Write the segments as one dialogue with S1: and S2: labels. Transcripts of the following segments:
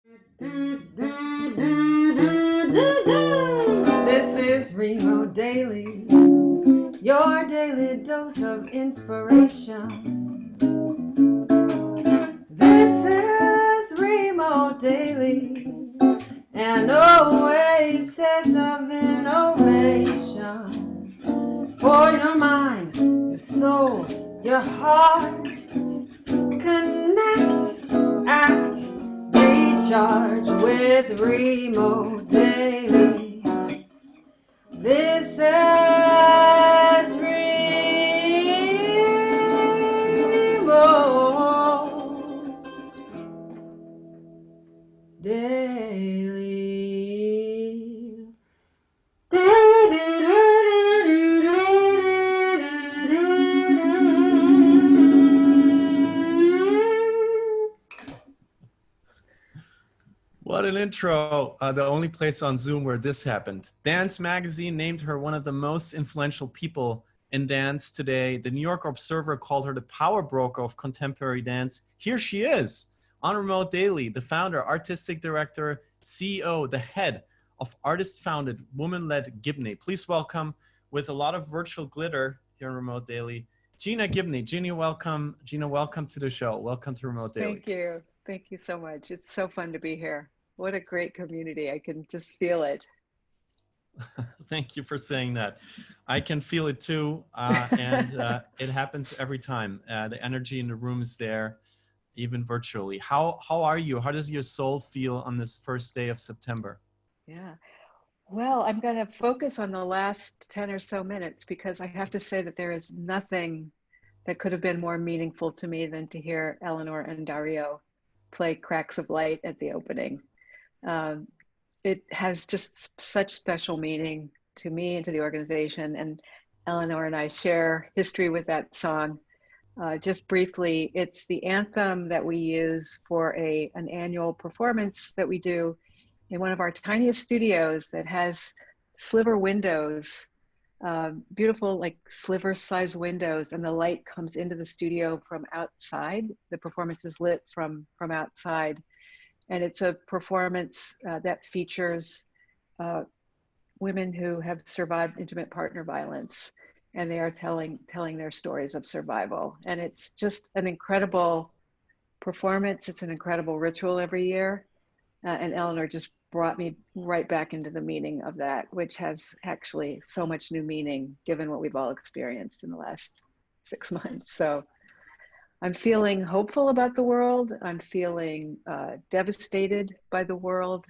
S1: This is Remo Daily, your daily dose of inspiration. This is Remo Daily, an oasis of innovation for your mind, your soul, your heart. Connect, act, recharge with Remo Daily. This is Remo Daily.
S2: What an intro. The only place on Zoom where this happened. Dance Magazine named her one of the most influential people in dance today. The New York Observer called her the power broker of contemporary dance. Here she is on Remote Daily, the founder, artistic director, CEO, the head of artist-founded, woman-led Gibney. Please welcome, with a lot of virtual glitter here on Remote Daily, Gina Gibney. Gina, welcome. Gina, welcome to the show. Welcome to Remote Daily.
S3: Thank you. Thank you so much. It's so fun to be here. What a great community. I can just feel it.
S2: Thank you for saying that. I can feel it too, and it happens every time. The energy in the room is there, even virtually. How are you? How does your soul feel on this first day of September?
S3: Yeah. Well, I'm going to focus on the last 10 or so minutes because I have to say that there is nothing that could have been more meaningful to me than to hear Eleanor and Dario play Cracks of Light at the opening. It has just such special meaning to me and to the organization. And Eleanor and I share history with that song. Just briefly, it's the anthem that we use for an annual performance that we do in one of our tiniest studios that has sliver windows, beautiful like sliver size windows, and the light comes into the studio from outside. The performance is lit from outside. And it's a performance that features women who have survived intimate partner violence, and they are telling their stories of survival. And it's just an incredible performance. It's an incredible ritual every year. And Eleanor just brought me right back into the meaning of that, which has actually so much new meaning given what we've all experienced in the last 6 months. So I'm feeling hopeful about the world. I'm feeling devastated by the world.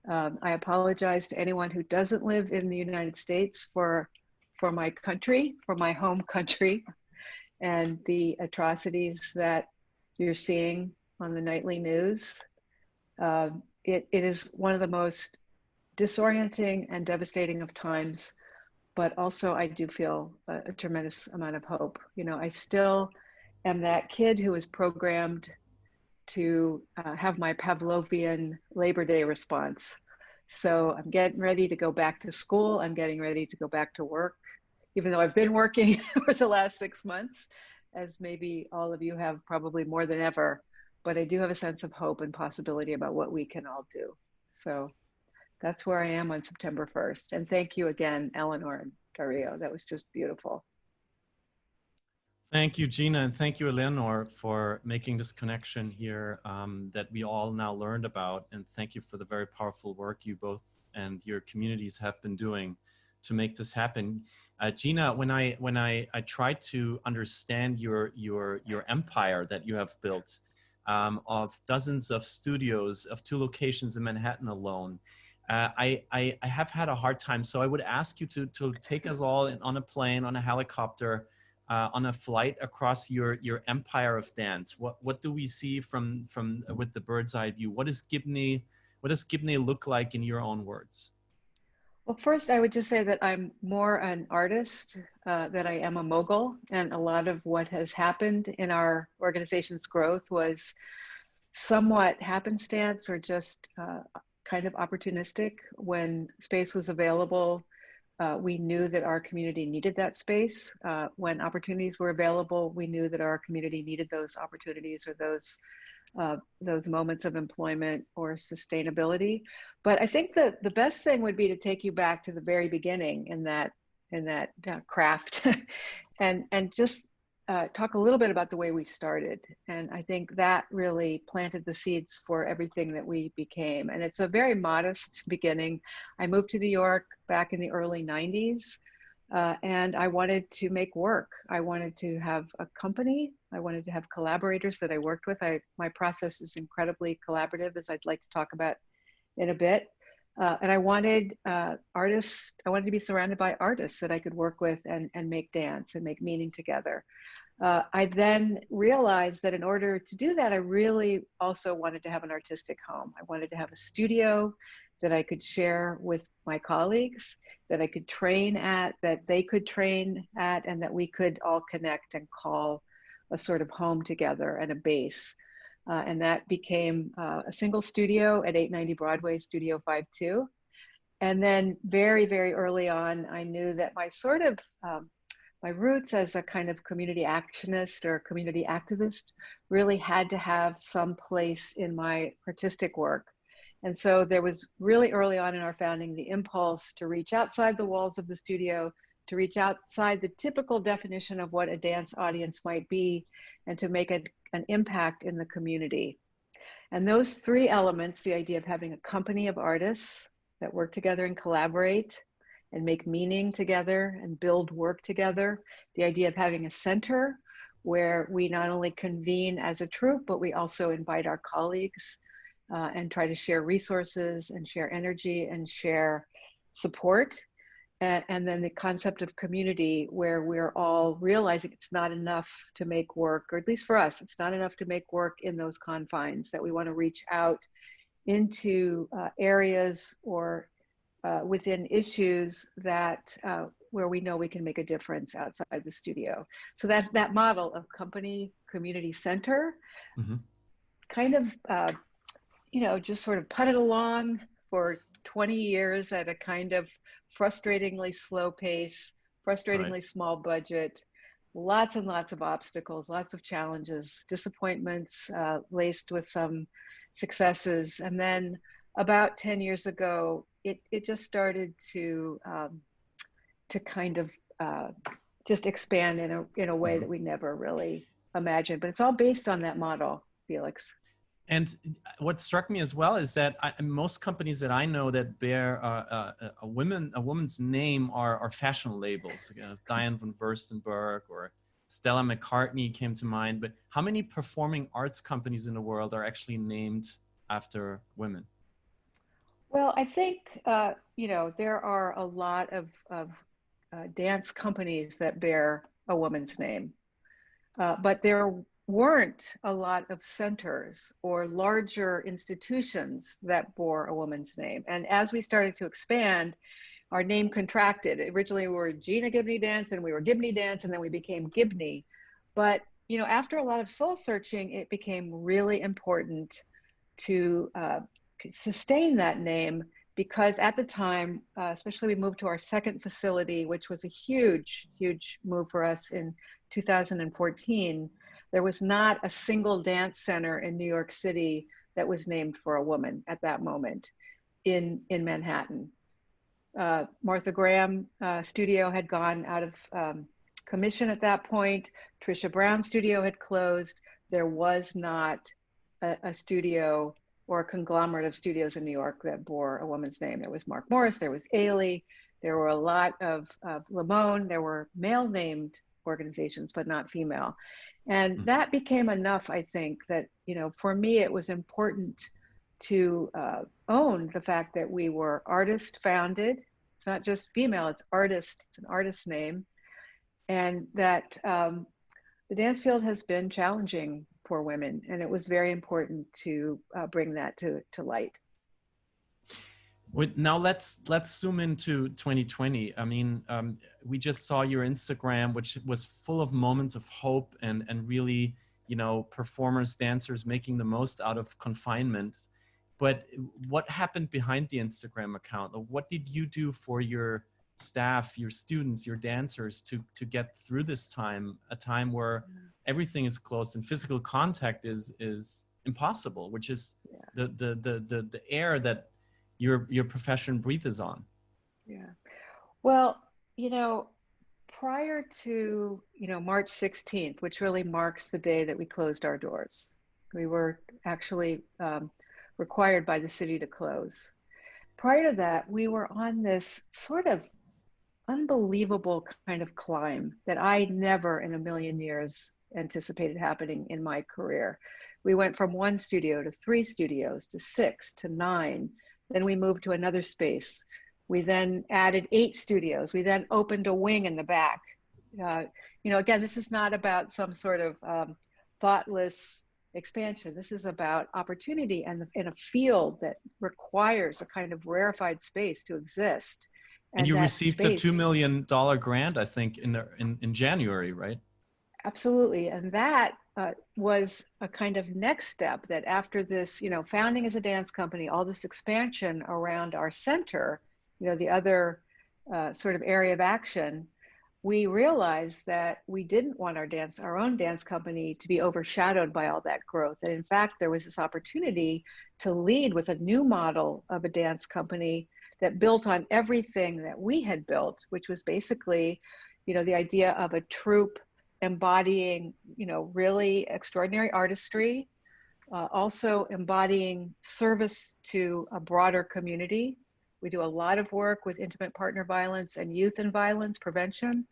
S3: I apologize to anyone who doesn't live in the United States for my country, for my home country, and the atrocities that you're seeing on the nightly news. It is one of the most disorienting and devastating of times, but also I do feel a tremendous amount of hope. You know, I still am that kid who is programmed to have my Pavlovian Labor Day response. So I'm getting ready to go back to school. I'm getting ready to go back to work, even though I've been working for the last 6 months, as maybe all of you have probably more than ever. But I do have a sense of hope and possibility about what we can all do. So that's where I am on September 1st. And thank you again, Eleanor and Dario. That was just beautiful.
S2: Thank you, Gina, and thank you, Eleanor, for making this connection here that we all now learned about. And thank you for the very powerful work you both and your communities have been doing to make this happen. Gina, when I tried to understand your empire that you have built of dozens of studios, of 2 locations in Manhattan alone, I have had a hard time. So I would ask you to take us all on a plane, on a helicopter, on a flight across your empire of dance. What do we see from with the bird's eye view? What does Gibney look like in your own words?
S3: Well, first, I would just say that I'm more an artist than I am a mogul. And a lot of what has happened in our organization's growth was somewhat happenstance or just kind of opportunistic. When space was available, We knew that our community needed that space. When opportunities were available, we knew that our community needed those opportunities or those moments of employment or sustainability. But I think that the best thing would be to take you back to the very beginning in that craft, and just talk a little bit about the way we started. And I think that really planted the seeds for everything that we became. And it's a very modest beginning. I moved to New York back in the early 90s. And I wanted to make work. I wanted to have a company. I wanted to have collaborators that I worked with. My process is incredibly collaborative, as I'd like to talk about in a bit. And I wanted artists. I wanted to be surrounded by artists that I could work with and make dance and make meaning together. I then realized that in order to do that, I really also wanted to have an artistic home. I wanted to have a studio that I could share with my colleagues, that I could train at, that they could train at, and that we could all connect and call a sort of home together and a base. And that became a single studio at 890 Broadway, Studio 52. And then very, very early on, I knew that my sort of, my roots as a kind of community actionist or community activist really had to have some place in my artistic work. And so there was really early on in our founding the impulse to reach outside the walls of the studio, to reach outside the typical definition of what a dance audience might be, and to make an impact in the community. And those three elements, the idea of having a company of artists that work together and collaborate and make meaning together and build work together, the idea of having a center where we not only convene as a troupe, but we also invite our colleagues and try to share resources and share energy and share support. And then the concept of community, where we're all realizing it's not enough to make work, or at least for us, it's not enough to make work in those confines, that we want to reach out into areas or within issues that where we know we can make a difference outside the studio. So that model of company, community, center, kind of just sort of putted along for 20 years at a kind of frustratingly slow pace, frustratingly small budget, lots and lots of obstacles, lots of challenges, disappointments, laced with some successes. And then about 10 years ago, it just started to kind of just expand in a way that we never really imagined. But it's all based on that model, Felix.
S2: And what struck me as well is that most companies that I know that bear a woman's name are fashion labels. Diane von Furstenberg or Stella McCartney came to mind. But how many performing arts companies in the world are actually named after women?
S3: Well, I think there are a lot of dance companies that bear a woman's name, but there weren't a lot of centers or larger institutions that bore a woman's name. And as we started to expand, our name contracted. Originally we were Gina Gibney Dance, and we were Gibney Dance, and then we became Gibney. But after a lot of soul searching, it became really important to sustain that name, because at the time, especially we moved to our second facility, which was a huge, huge move for us in 2014. There was not a single dance center in New York City that was named for a woman at that moment in Manhattan. Martha Graham studio had gone out of commission at that point. Trisha Brown studio had closed. There was not a studio or a conglomerate of studios in New York that bore a woman's name. There was Mark Morris, there was Ailey, there were a lot of Limon, there were male named organizations, but not female. And that became enough, I think, that, for me, it was important to own the fact that we were artist founded. It's not just female, it's artist, it's an artist name. And that the dance field has been challenging for women, and it was very important to bring that to light.
S2: Now let's zoom into 2020. I mean, we just saw your Instagram, which was full of moments of hope and really, performers, dancers making the most out of confinement. But what happened behind the Instagram account? What did you do for your staff, your students, your dancers to get through this time, a time where everything is closed and physical contact is impossible, which is the air that your profession breathes on.
S3: Yeah. Well, you know, prior to, March 16th, which really marks the day that we closed our doors, we were actually required by the city to close. Prior to that, we were on this sort of unbelievable kind of climb that I never in a million years anticipated happening in my career. We went from 1 studio to 3 studios to 6 to 9. Then we moved to another space. We then added 8 studios. We then opened a wing in the back. Again, this is not about some sort of thoughtless expansion. This is about opportunity and in a field that requires a kind of rarefied space to exist.
S2: And you received a $2 million grant, I think, in January, right?
S3: Absolutely. And that was a kind of next step, that after this, founding as a dance company, all this expansion around our center, the other sort of area of action, we realized that we didn't want our own dance company to be overshadowed by all that growth. And in fact, there was this opportunity to lead with a new model of a dance company that built on everything that we had built, which was basically, the idea of a troupe embodying, really extraordinary artistry, also embodying service to a broader community. We do a lot of work with intimate partner violence and youth and violence prevention,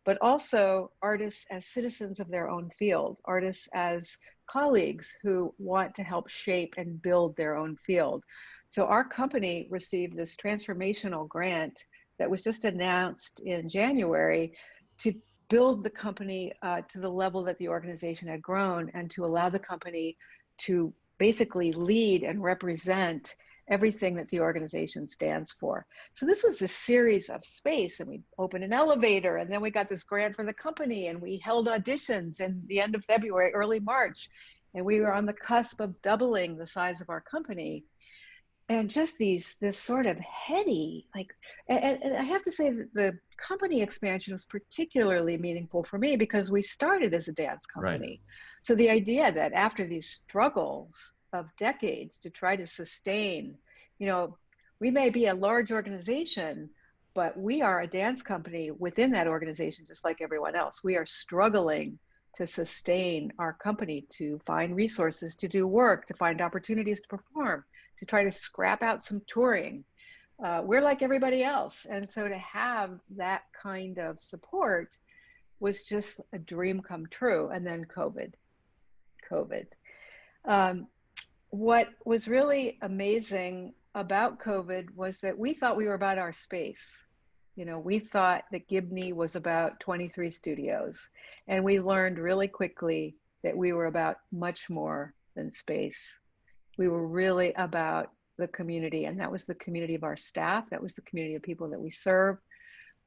S3: but also artists as citizens of their own field, artists as colleagues who want to help shape and build their own field. So our company received this transformational grant that was just announced in January to build the company to the level that the organization had grown, and to allow the company to basically lead and represent everything that the organization stands for. So this was a series of space, and we opened an elevator, and then we got this grant for the company, and we held auditions in the end of February, early March, and we were on the cusp of doubling the size of our company. And just this sort of heady, and I have to say that the company expansion was particularly meaningful for me because we started as a dance company. Right. So the idea that after these struggles of decades to try to sustain, we may be a large organization, but we are a dance company within that organization, just like everyone else. We are struggling to sustain our company, to find resources to do work, to find opportunities to perform, to try to scrap out some touring. We're like everybody else. And so to have that kind of support was just a dream come true. And then COVID. What was really amazing about COVID was that we thought we were about our space. We thought that Gibney was about 23 studios, and we learned really quickly that we were about much more than space. We were really about the community, and that was the community of our staff. That was the community of people that we serve.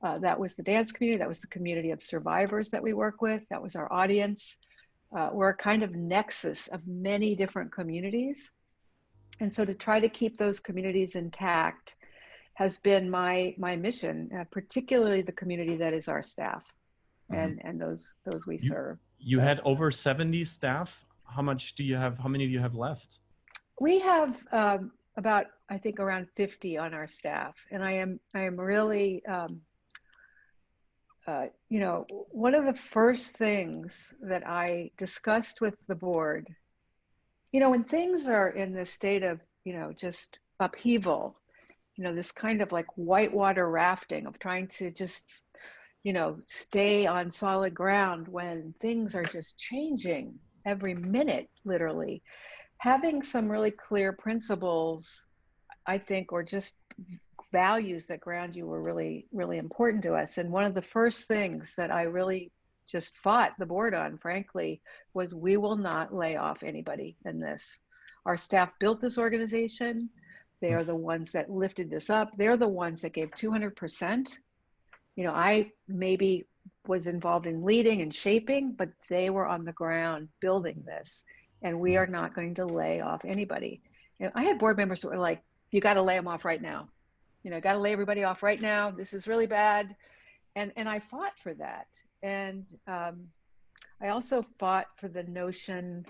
S3: That was the dance community. That was the community of survivors that we work with. That was our audience. We're a kind of nexus of many different communities. And so to try to keep those communities intact has been my mission, particularly the community that is our staff, and those we serve.
S2: You had over 70 staff. How much do you have? How many do you have left?
S3: We have about, I think, around 50 on our staff, and I am really, one of the first things that I discussed with the board, when things are in this state of, just upheaval, this kind of like whitewater rafting of trying to just, stay on solid ground when things are just changing every minute, literally. Having some really clear principles, I think, or just values that ground you were really, really important to us. And one of the first things that I really just fought the board on, frankly, was we will not lay off anybody in this. Our staff built this organization. They are the ones that lifted this up. They're the ones that gave 200%. I maybe was involved in leading and shaping, but they were on the ground building this. And we are not going to lay off anybody. I had board members who were like, you got to lay them off right now. got to lay everybody off right now. This is really bad. And I fought for that. And I also fought for the notion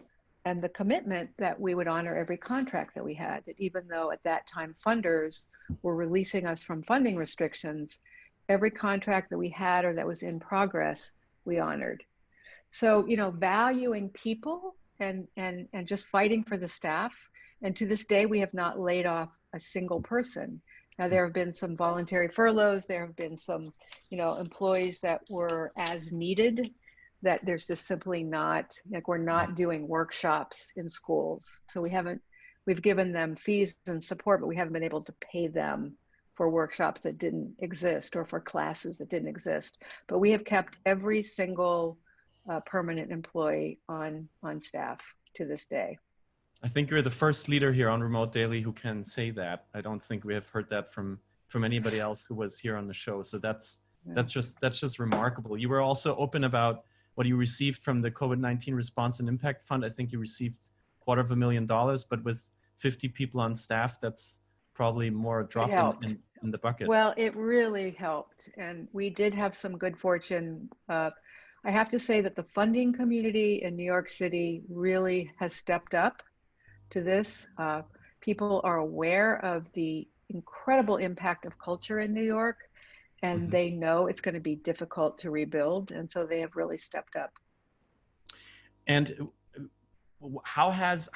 S3: and the commitment that we would honor every contract that we had, that even though at that time funders were releasing us from funding restrictions, every contract that we had or that was in progress, we honored. So, valuing people and just fighting for the staff. And to this day, we have not laid off a single person. Now, there have been some voluntary furloughs. There have been some, employees that were as needed, that there's just simply not, like, we're not doing workshops in schools. So we've given them fees and support, but we haven't been able to pay them for workshops that didn't exist or for classes that didn't exist. But we have kept every single permanent employee on staff to this day.
S2: I think you're the first leader here on Remote Daily who can say that. I don't think we have heard that from anybody else who was here on the show. So that's just remarkable. You were also open about what you received from the COVID-19 Response and Impact Fund. I think you received $250,000, but with 50 people on staff, that's probably more a drop in the bucket.
S3: Well, it really helped. And we did have some good fortune. I have to say that the funding community in New York City really has stepped up to this. People are aware of the incredible impact of culture in New York, and they know it's going to be difficult to rebuild. And so they have really stepped up.
S2: And how has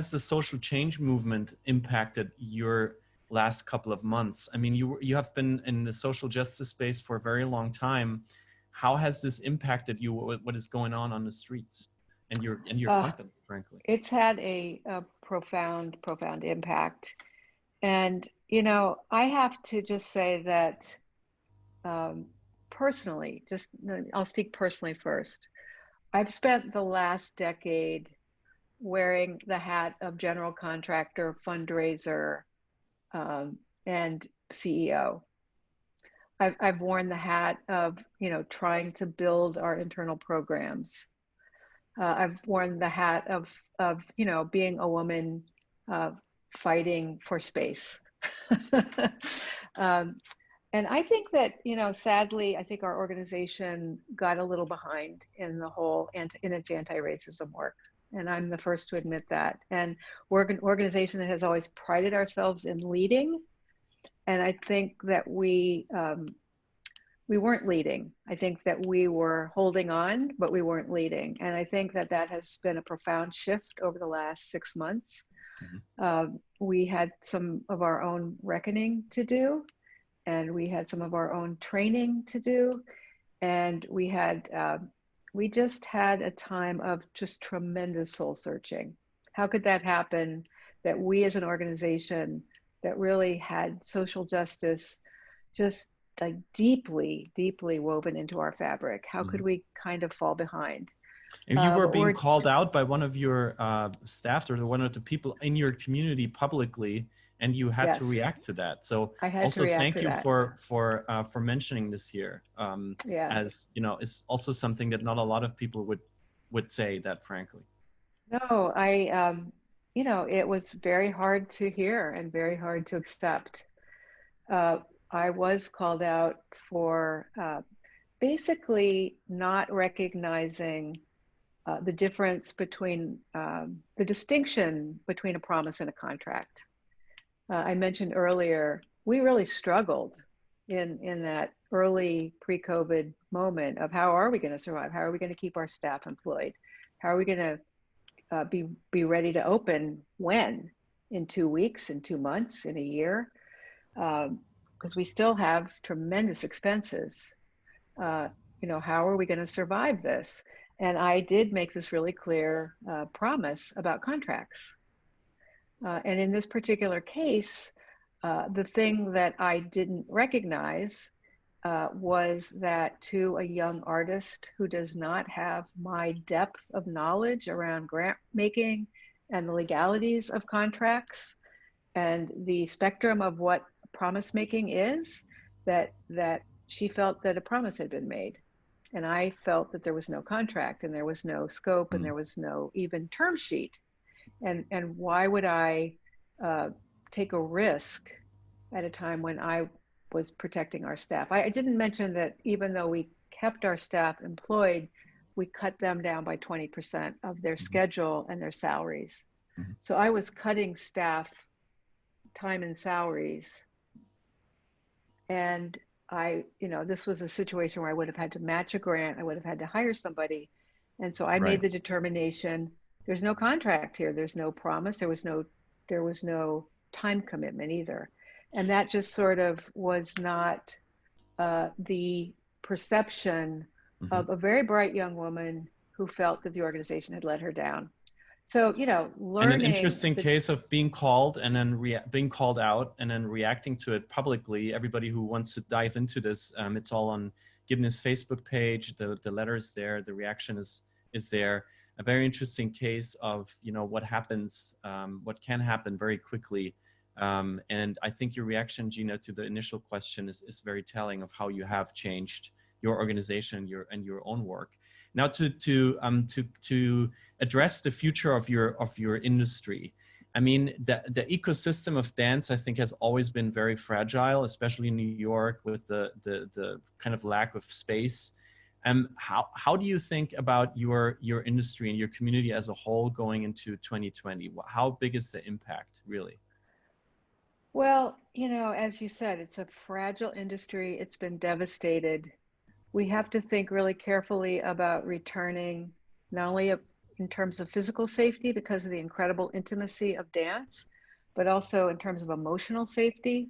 S2: the social change movement impacted your last couple of months? I mean, you have been in the social justice space for a very long time. How has this impacted you? What is going on the streets and your company, frankly?
S3: It's had a profound impact. And, I have to just say that personally, I'll speak personally first. I've spent the last decade wearing the hat of general contractor, fundraiser, and CEO. I've worn the hat of, trying to build our internal programs. I've worn the hat of being a woman fighting for space. And I think that, sadly, I think our organization got a little behind in the whole in its anti-racism work. And I'm the first to admit that. And we're an organization that has always prided ourselves in leading. And I think that we weren't leading. I think that we were holding on, but we weren't leading. And I think that has been a profound shift over the last 6 months. We had some of our own reckoning to do, and we had some of our own training to do. And we just had a time of just tremendous soul searching. How could that happen, that we as an organization that really had social justice just like deeply woven into our fabric? How could we kind of fall behind?
S2: And you were being called out by one of your staff or one of the people in your community publicly, and you had to react to that. So also thank you for mentioning this here. As it's also something that not a lot of people would say that, frankly.
S3: No, it was very hard to hear and very hard to accept. I was called out for basically not recognizing the difference between the distinction between a promise and a contract. I mentioned earlier, we really struggled in that early pre-COVID moment of how are we going to survive? How are we going to keep our staff employed? How are we going to be ready to open when? In 2 weeks, in 2 months, in a year? Because we still have tremendous expenses. How are we going to survive this? And I did make this really clear promise about contracts. And in this particular case, the thing that I didn't recognize was that to a young artist who does not have my depth of knowledge around grant making and the legalities of contracts and the spectrum of what promise making is, that she felt that a promise had been made. And I felt that there was no contract and there was no scope and there was no even term sheet. And why would I take a risk at a time when I was protecting our staff. I didn't mention that even though we kept our staff employed, we cut them down by 20% of their
S2: Mhm.
S3: schedule and their salaries.
S2: Mhm.
S3: So I was cutting staff time and salaries. And this was a situation where I would have had to match a grant. I would have had to hire somebody. And so I made
S2: Right.
S3: the determination, there's no contract here. There's no promise. There was no time commitment either. And that just sort of was not the perception
S2: Mhm.
S3: of a very bright young woman who felt that the organization had let her down. So,
S2: And an
S3: learning
S2: interesting
S3: the
S2: case of being called and then being called out and then reacting to it publicly. Everybody who wants to dive into this, it's all on Gibney's Facebook page. The letter is there. The reaction is there. A very interesting case of what happens, what can happen very quickly. And I think your reaction, Gina, to the initial question is very telling of how you have changed your organization, your own work. Now to address the future of your industry. I mean, the ecosystem of dance, I think, has always been very fragile, especially in New York with the kind of lack of space. How do you think about your industry and your community as a whole going into 2020? How big is the impact, really?
S3: Well, as you said, it's a fragile industry. It's been devastated. We have to think really carefully about returning, not only in terms of physical safety because of the incredible intimacy of dance, but also in terms of emotional safety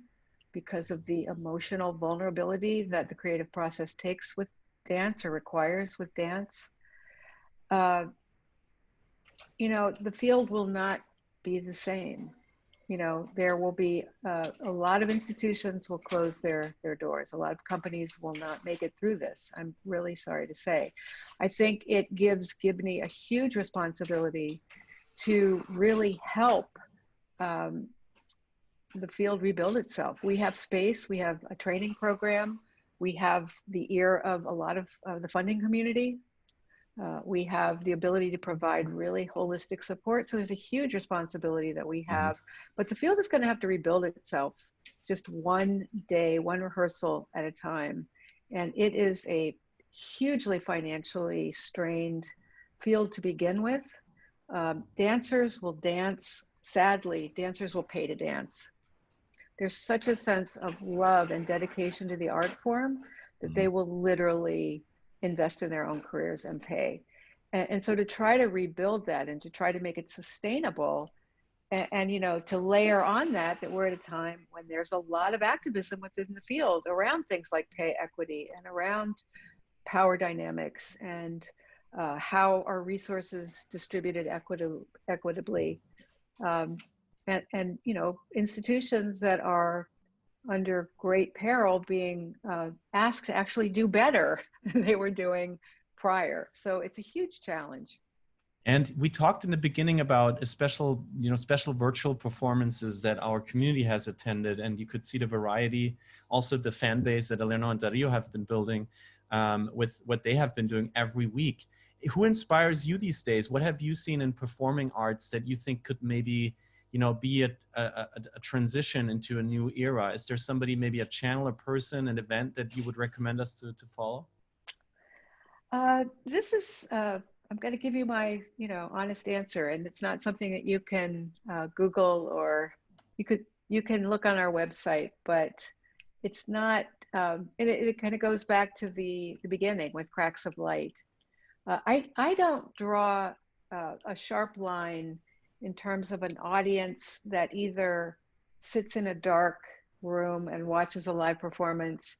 S3: because of the emotional vulnerability that the creative process takes with dance or requires with dance. Uh, the field will not be the same. There will be a lot of institutions will close their doors. A lot of companies will not make it through this. I'm really sorry to say. I think it gives Gibney a huge responsibility to really help the field rebuild itself. We have space, we have a training program, we have the ear of a lot of the funding community. We have the ability to provide really holistic support. So there's a huge responsibility that we
S2: Mhm.
S3: have, but the field is going to have to rebuild itself just one day, one rehearsal at a time. And it is a hugely financially strained field to begin with. Dancers will dance. Sadly, dancers will pay to dance. There's such a sense of love and dedication to the art form that they
S2: Mhm.
S3: will literally invest in their own careers and pay. And so to try to rebuild that and to try to make it sustainable and to layer on that we're at a time when there's a lot of activism within the field around things like pay equity and around power dynamics and how are resources distributed equitably. Um, and institutions that are under great peril being asked to actually do better than they were doing prior. So it's a huge challenge.
S2: And we talked in the beginning about a special virtual performances that our community has attended, and you could see the variety, also the fan base that Eleanor and Dario have been building with what they have been doing every week. Who inspires you these days? What have you seen in performing arts that you think could maybe, be a transition into a new era? Is there somebody, maybe a channel, a person, an event that you would recommend us to follow?
S3: This is, I'm going to give you my, honest answer, and it's not something that you can Google or you can look on our website, but it's not. It kind of goes back to the beginning with Cracks of Light. I don't draw a sharp line in terms of an audience that either sits in a dark room and watches a live performance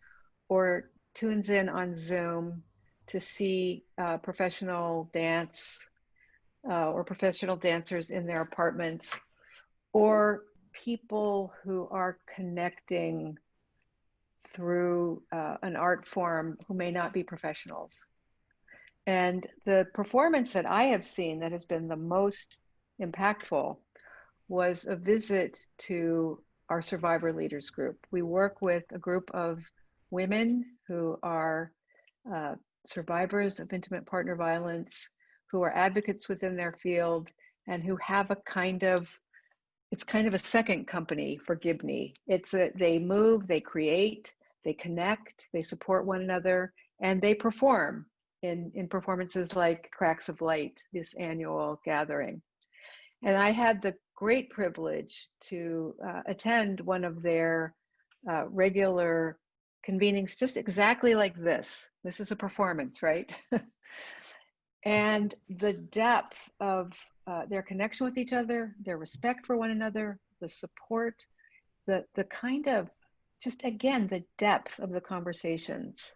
S3: or tunes in on Zoom to see professional dance or professional dancers in their apartments, or people who are connecting through an art form who may not be professionals. And the performance that I have seen that has been the most impactful was a visit to our survivor leaders group. We work with a group of women who are survivors of intimate partner violence, who are advocates within their field, and who have a kind of it's kind of a second company for Gibney. They move, they create, they connect, they support one another, and they perform in performances like Cracks of Light, this annual gathering. And I had the great privilege to attend one of their regular convenings, just exactly like this. This is a performance, right? And the depth of their connection with each other, their respect for one another, the support, the kind of, just again, the depth of the conversations.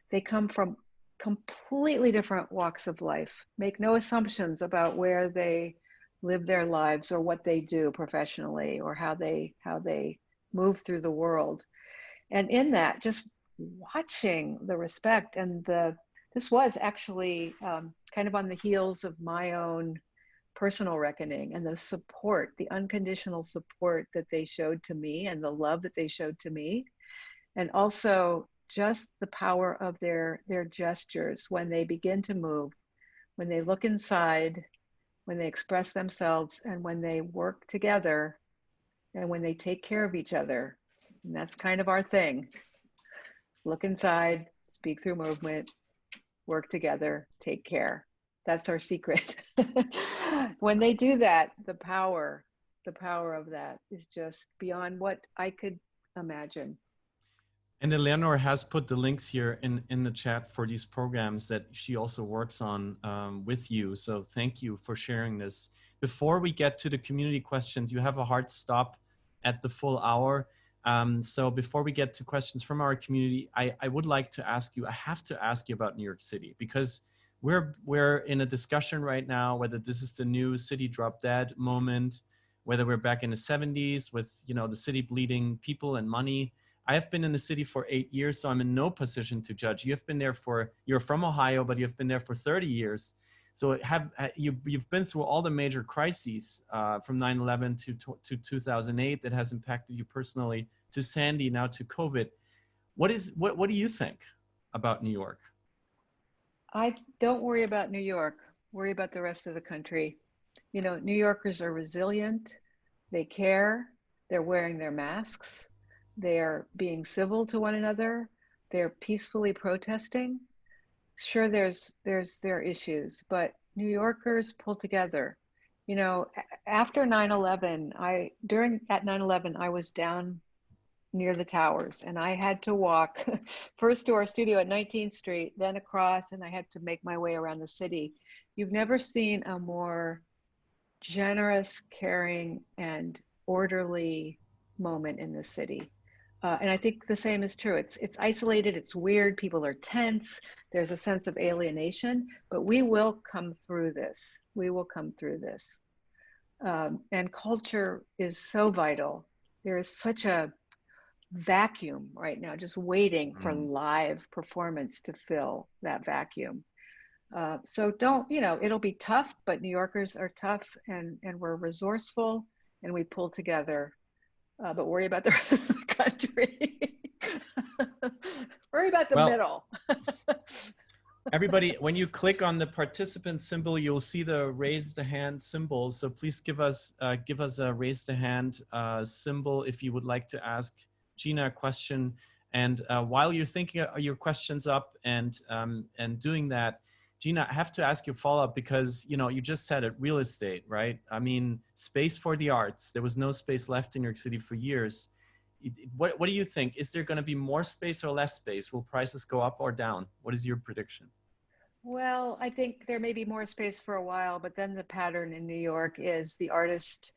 S3: They come from completely different walks of life. Make no assumptions about where they live their lives or what they do professionally or how they move through the world. And in that, just watching the respect and this was actually kind of on the heels of my own personal reckoning, and the support, the unconditional support that they showed to me and the love that they showed to me. And also just the power of their gestures when they begin to move, when they look inside, when they express themselves, and when they work together, and when they take care of each other. And that's kind of our thing. Look inside, speak through movement, work together, take care. That's our secret. When they do that, the power of that is just beyond what I could imagine.
S2: And Eleanor has put the links here in the chat for these programs that she also works on with you. So thank you for sharing this. Before we get to the community questions, you have a hard stop at the full hour. So before we get to questions from our community, I would like to ask you, I have to ask you about New York City, because we're in a discussion right now, whether this is the new city drop dead moment, whether we're back in the 70s with, you know, the city bleeding people and money. I have been in the city for 8 years, so I'm in no position to judge. You have been there you're from Ohio, but you've been there for 30 years. So you've been through all the major crises from 9/11 to 2008 that has impacted you personally, to Sandy, now to COVID. What do you think about New York?
S3: I don't worry about New York, worry about the rest of the country. You know, New Yorkers are resilient, they care, they're wearing their masks, they're being civil to one another, they're peacefully protesting. Sure, there are issues, but New Yorkers pull together. You know, after 9/11, at 9/11, I was down near the towers, and I had to walk first to our studio at 19th Street, then across, and I had to make my way around the city. You've never seen a more generous, caring, and orderly moment in this city. And I think the same is true. It's isolated, it's weird, people are tense, there's a sense of alienation, but we will come through this. We will come through this. And culture is so vital. There is such a vacuum right now, just waiting for live performance to fill that vacuum. So don't, you know, it'll be tough, but New Yorkers are tough, and we're resourceful, and we pull together. But worry about the rest of the country. Worry about the middle.
S2: Everybody, when you click on the participant symbol, you'll see the raise the hand symbol. So please give us a raise the hand symbol if you would like to ask Gina a question. And while you're thinking your questions up and doing that, Gina, I have to ask you a follow-up, because, you know, you just said it, real estate, right? I mean, space for the arts. There was no space left in New York City for years. What do you think? Is there going to be more space or less space? Will prices go up or down? What is your prediction?
S3: Well, I think there may be more space for a while, but then the pattern in New York is the artist,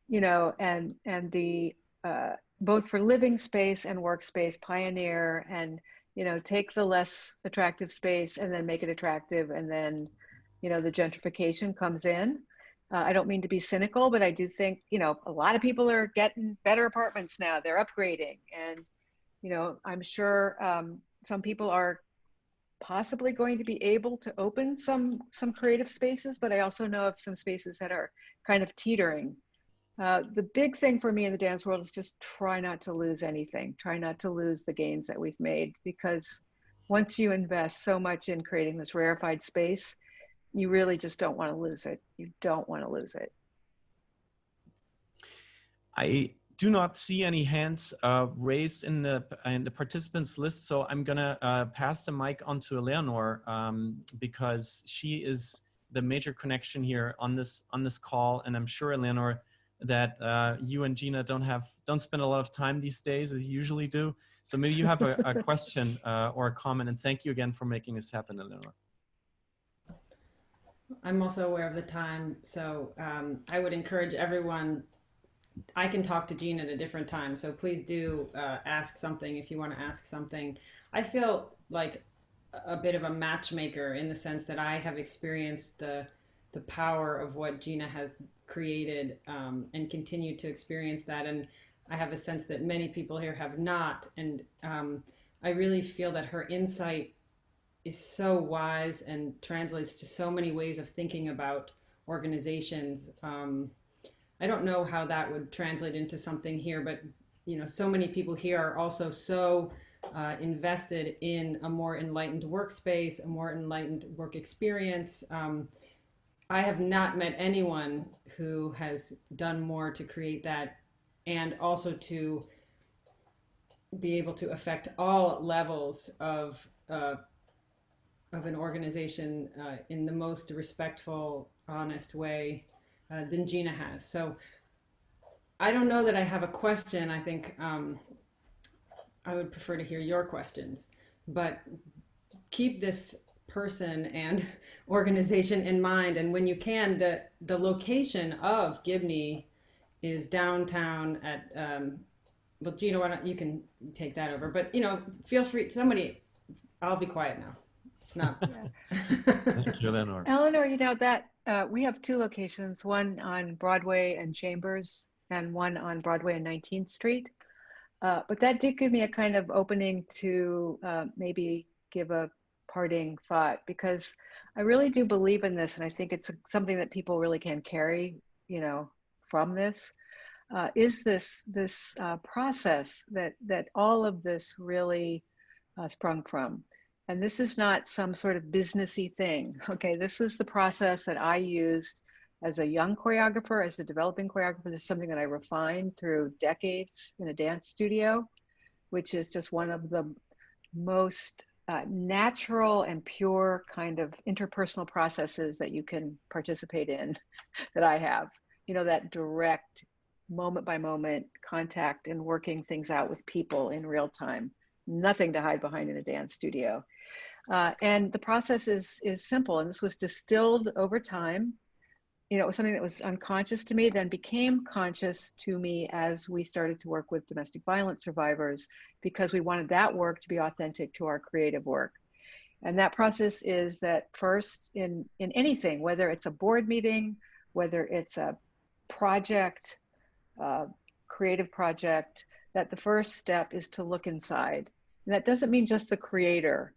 S3: you know, and the both for living space and workspace, pioneer, and, you know, take the less attractive space and then make it attractive, and then, you know, the gentrification comes in. I don't mean to be cynical, but I do think, you know, a lot of people are getting better apartments now. They're upgrading, and, you know, I'm sure some people are possibly going to be able to open some creative spaces, but I also know of some spaces that are kind of teetering. The big thing for me in the dance world is just try not to lose anything. Try not to lose the gains that we've made, because once you invest so much in creating this rarefied space, you really just don't want to lose it. You don't want to lose it.
S2: I do not see any hands raised in the participants list, so I'm gonna pass the mic on to Eleanor because she is the major connection here on this call, and I'm sure, Eleanor, that you and Gina don't spend a lot of time these days as you usually do. So maybe you have a question or a comment, and thank you again for making this happen, Eleanor.
S1: I'm also aware of the time, so I would encourage everyone. I can talk to Gina at a different time, so please do ask something if you want to ask something. I feel like a bit of a matchmaker in the sense that I have experienced the power of what Gina has created and continue to experience that, and I have a sense that many people here have not, and I really feel that her insight is so wise and translates to so many ways of thinking about organizations. I don't know how that would translate into something here, but you know, so many people here are also so invested in a more enlightened workspace, a more enlightened work experience. I have not met anyone who has done more to create that, and also to be able to affect all levels of an organization in the most respectful, honest way than Gina has. So I don't know that I have a question. I think I would prefer to hear your questions, but keep this person and organization in mind. And when you can, the location of Gibney is downtown at, well, Gina, why don't you can take that over, but you know, feel free, somebody, I'll be quiet now. It's not.
S2: Thank you, Eleanor.
S3: Eleanor, you know that we have two locations, one on Broadway and Chambers and one on Broadway and 19th Street. But that did give me a kind of opening to maybe give a parting thought, because I really do believe in this, and I think it's something that people really can carry, you know, from this. Is this process that all of this really sprung from. And this is not some sort of businessy thing, okay? This is the process that I used as a young choreographer, as a developing choreographer. This is something that I refined through decades in a dance studio, which is just one of the most natural and pure kind of interpersonal processes that you can participate in that I have. You know, that direct moment by moment contact and working things out with people in real time. Nothing to hide behind in a dance studio. And the process is simple, and this was distilled over time. You know, it was something that was unconscious to me, then became conscious to me as we started to work with domestic violence survivors, because we wanted that work to be authentic to our creative work. And that process is that first in anything, whether it's a board meeting, whether it's a project, creative project, that the first step is to look inside. And that doesn't mean just the creator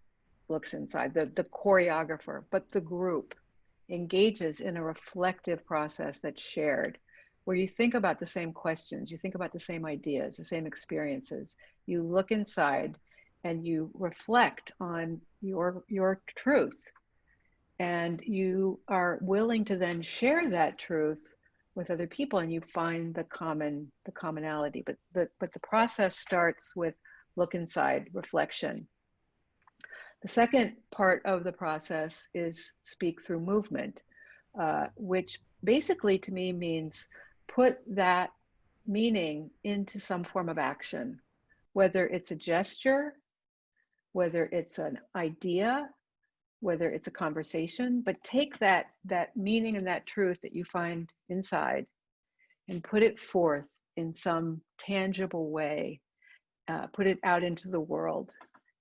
S3: looks inside, the choreographer, but the group engages in a reflective process that's shared, where you think about the same questions, you think about the same ideas, the same experiences. You look inside and you reflect on your truth. And you are willing to then share that truth with other people, and you find the commonality. But the process starts with look inside, reflection. The second part of the process is speak through movement, which basically to me means put that meaning into some form of action, whether it's a gesture, whether it's an idea, whether it's a conversation, but take that meaning and that truth that you find inside and put it forth in some tangible way, put it out into the world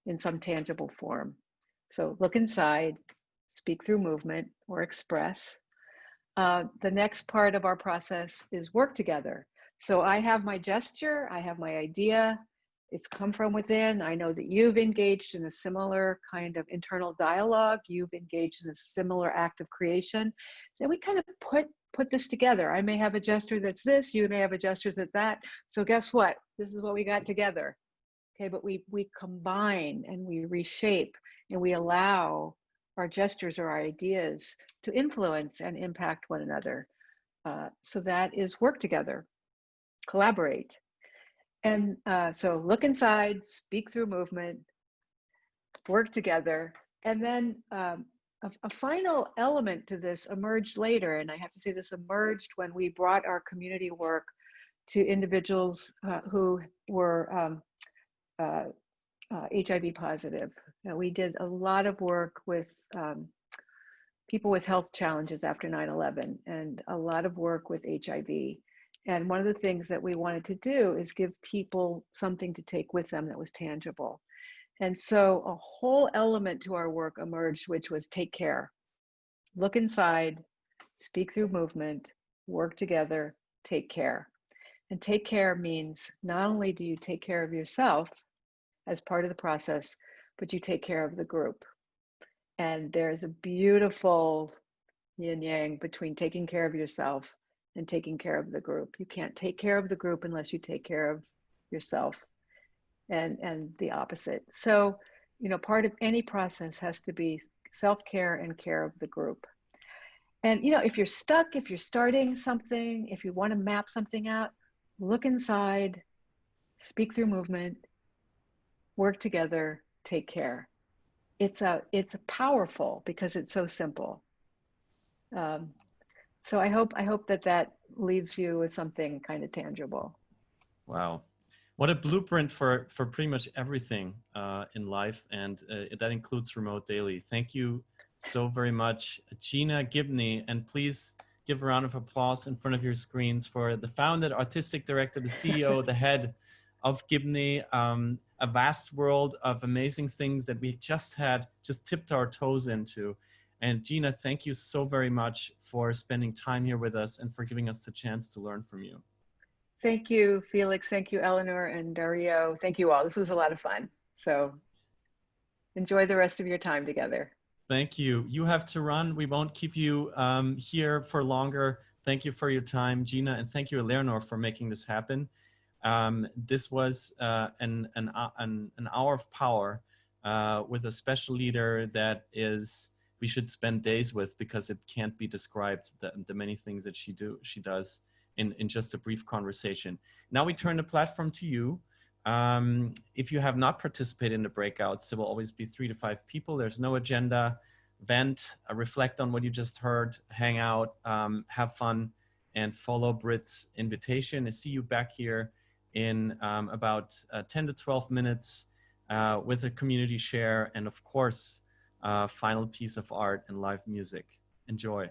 S3: in some tangible form. So look inside, speak through movement or express. The next part of our process is work together. So I have my gesture, I have my idea, it's come from within. I know that you've engaged in a similar kind of internal dialogue. You've engaged in a similar act of creation. So we kind of put this together. I may have a gesture that's this, you may have a gesture that's that. So guess what? This is what we got together. Okay, but we combine and we reshape and we allow our gestures or our ideas to influence and impact one another. So that is work together. collaborate. And so look inside, speak through movement, work together. And then a final element to this emerged later. And I have to say this emerged when we brought our community work to individuals who were HIV positive. We did a lot of work with people with health challenges after 9/11 and a lot of work with HIV. And one of the things that we wanted to do is give people something to take with them that was tangible. And so a whole element to our work emerged, which was take care, look inside, speak through movement, work together, take care. And take care means not only do you take care of yourself as part of the process, but you take care of the group. And there's a beautiful yin yang between taking care of yourself and taking care of the group. You can't take care of the group unless you take care of yourself, and the opposite. So, you know, part of any process has to be self-care and care of the group. And, you know, if you're stuck, if you're starting something, if you want to map something out, look inside, speak through movement, work together, take care. It's powerful because it's so simple. So I hope that leaves you with something kind of tangible.
S2: Wow. What a blueprint for pretty much everything in life. And that includes remote daily. Thank you so very much, Gina Gibney. And please give a round of applause in front of your screens for the founder, artistic director, the CEO, the head of Gibney, a vast world of amazing things that we just tipped our toes into. And Gina, thank you so very much for spending time here with us and for giving us the chance to learn from you.
S3: Thank you, Felix. Thank you, Eleanor and Dario. Thank you all. This was a lot of fun. So enjoy the rest of your time together.
S2: Thank you. You have to run. We won't keep you here for longer. Thank you for your time, Gina, and thank you, Eleanor, for making this happen. This was an hour of power with a special leader that we should spend days with, because it can't be described, the many things that she does in just a brief conversation. Now we turn the platform to you. If you have not participated in the breakouts, there will always be 3 to 5 people. There's no agenda. Vent, reflect on what you just heard, hang out, have fun, and follow Britt's invitation. I see you back here in about 10 to 12 minutes with a community share and, of course, final piece of art and live music. Enjoy.